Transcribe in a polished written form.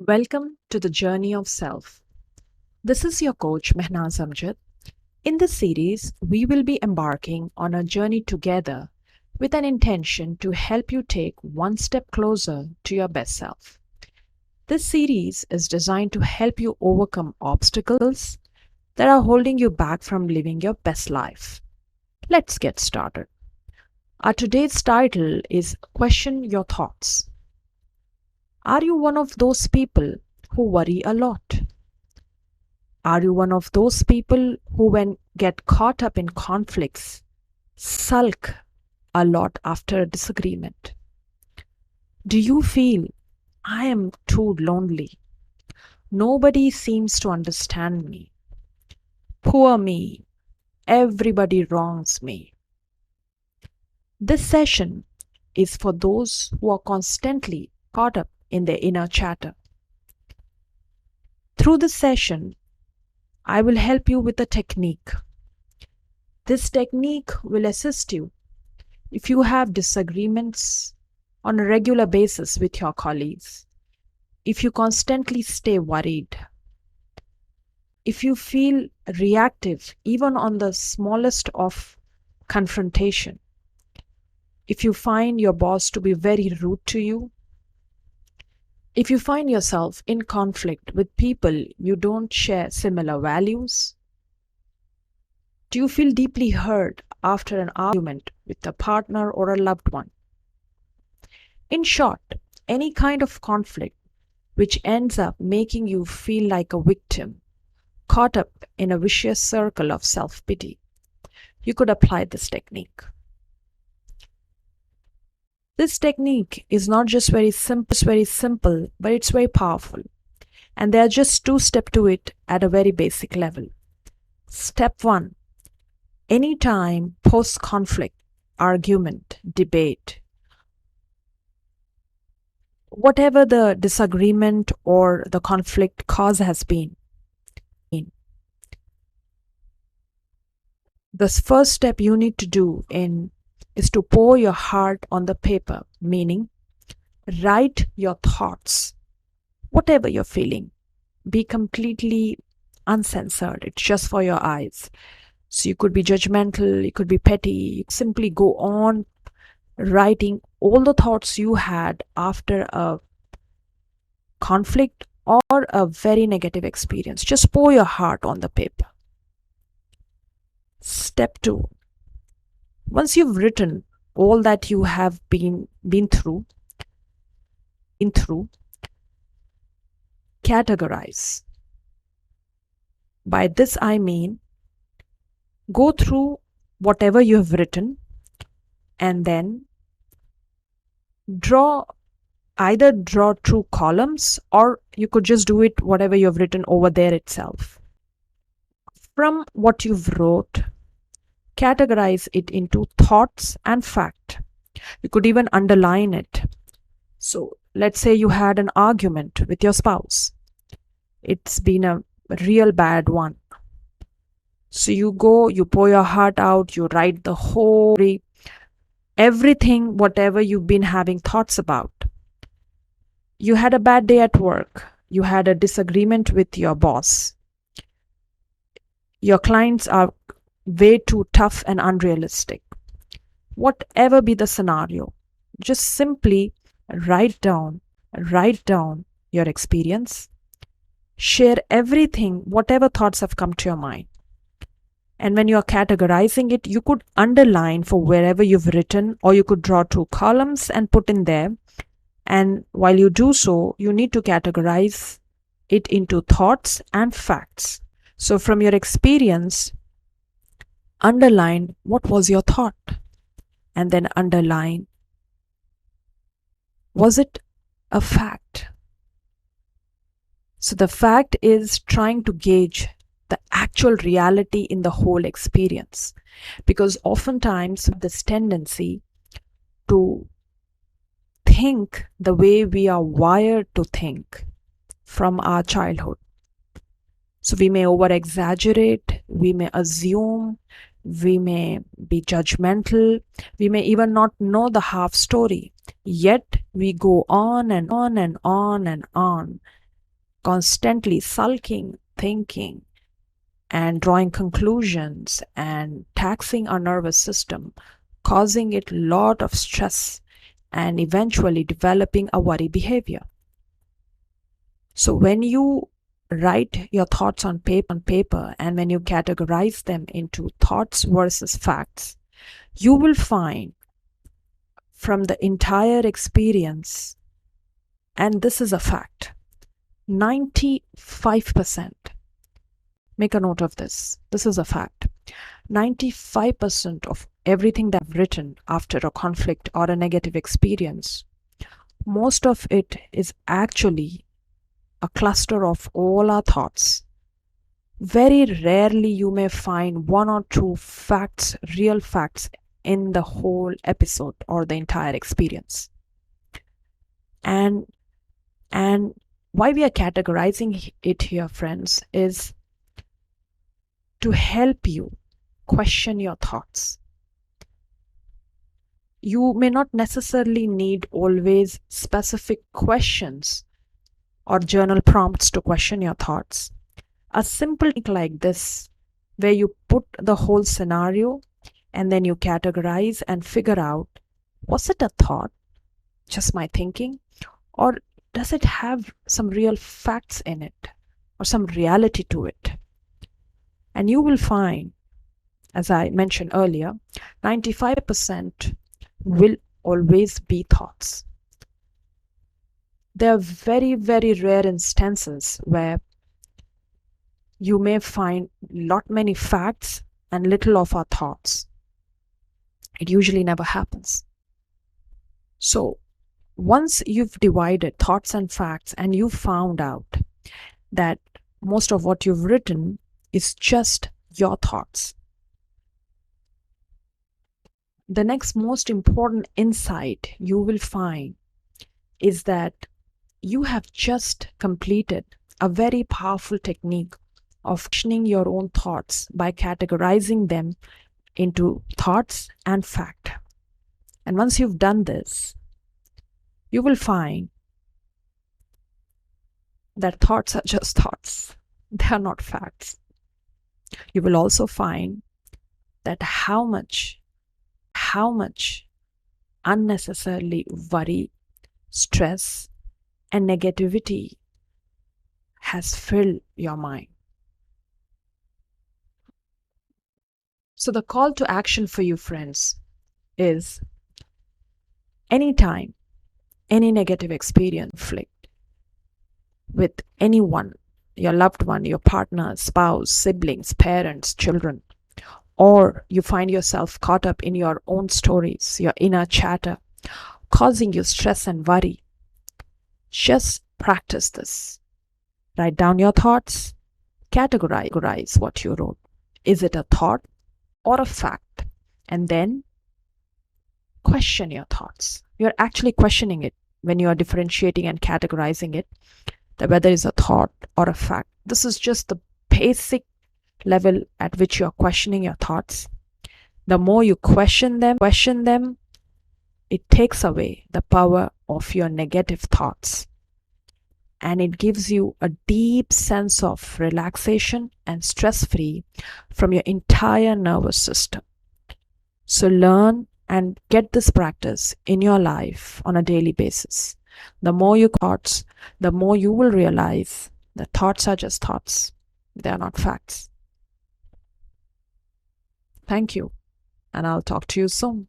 Welcome to the Journey of Self. This is your coach Mehnaz Amjad. In this series, we will be embarking on a journey together with an intention to help you take one step closer to your best self. This series is designed to help you overcome obstacles that are holding you back from living your best life. Let's get started. Our today's title is Question Your Thoughts. Are you one of those people who worry a lot? Are you one of those people who, when get caught up in conflicts, sulk a lot after a disagreement? Do you feel, I am too lonely? Nobody seems to understand me. Poor me. Everybody wrongs me. This session is for those who are constantly caught up in their inner chatter. Through this session, I will help you with a technique. This technique will assist you if you have disagreements on a regular basis with your colleagues, if you constantly stay worried, if you feel reactive even on the smallest of confrontation, if you find your boss to be very rude to you, if you find yourself in conflict with people you don't share similar values, do you feel deeply hurt after an argument with a partner or a loved one? In short, any kind of conflict which ends up making you feel like a victim, caught up in a vicious circle of self-pity, you could apply this technique. This technique is not just very simple, but it's very powerful. And there are just two steps to it at a very basic level. Step 1. Anytime post-conflict, argument, debate, whatever the disagreement or the conflict cause has been, the first step you need to do is to pour your heart on the paper, meaning write your thoughts, whatever you're feeling. Be completely uncensored. It's just for your eyes. So you could be judgmental, you could be petty, you simply go on writing all the thoughts you had after a conflict or a very negative experience. Just pour your heart on the paper. Step 2. Once you've written all that you have been through, categorize. By this I mean, go through whatever you have written and then either draw two columns, or you could just do it whatever you have written over there itself. From what you've wrote, categorize it into thoughts and fact. You could even underline it. So let's say you had an argument with your spouse. It's been a real bad one. So you pour your heart out, you write the whole everything, whatever you've been having thoughts about. You had a bad day at work. You had a disagreement with your boss. Your clients are way too tough and unrealistic. Whatever be the scenario, just simply write down your experience. Share everything, whatever thoughts have come to your mind. And when you are categorizing it, you could underline for wherever you've written, or you could draw two columns and put in there. And while you do so, you need to categorize it into thoughts and facts. So from your experience, underline what was your thought, and then underline, was it a fact? So the fact is trying to gauge the actual reality in the whole experience, because oftentimes this tendency to think the way we are wired to think from our childhood. So we may over exaggerate, we may assume, we may be judgmental, we may even not know the half story, yet we go on and on and on and on, constantly sulking, thinking, and drawing conclusions and taxing our nervous system, causing it a lot of stress and eventually developing a worry behavior. So when you write your thoughts on paper and when you categorize them into thoughts versus facts, you will find from the entire experience, and this is a fact, 95%, make a note of this, this is a fact, 95% of everything that I've written after a conflict or a negative experience, most of it is actually a cluster of all our thoughts. Very rarely you may find one or two facts, real facts, in the whole episode or the entire experience. And why we are categorizing it here, friends, is to help you question your thoughts. You may not necessarily need always specific questions or journal prompts to question your thoughts. A simple thing like this, where you put the whole scenario and then you categorize and figure out, was it a thought, just my thinking, or does it have some real facts in it or some reality to it? And you will find, as I mentioned earlier, 95% will always be thoughts. There are very, very rare instances where you may find many facts and little of our thoughts. It usually never happens. So once you've divided thoughts and facts and you found out that most of what you've written is just your thoughts, the next most important insight you will find is that you have just completed a very powerful technique of questioning your own thoughts by categorizing them into thoughts and fact. And once you've done this, you will find that thoughts are just thoughts. They are not facts. You will also find that how much unnecessarily worry, stress, and negativity has filled your mind. So the call to action for you, friends, is anytime any negative experience, conflict with anyone, your loved one, your partner, spouse, siblings, parents, children, or you find yourself caught up in your own stories, your inner chatter, causing you stress and worry, just practice this. Write down your thoughts, categorize what you wrote. Is it a thought or a fact? And then question your thoughts. You're actually questioning it when you are differentiating and categorizing it, that whether it's a thought or a fact. This is just the basic level at which you are questioning your thoughts. The more you question them, it takes away the power of your negative thoughts. And it gives you a deep sense of relaxation and stress-free from your entire nervous system. So learn and get this practice in your life on a daily basis. The more you thoughts, the more you will realize that thoughts are just thoughts. They are not facts. Thank you, and I'll talk to you soon.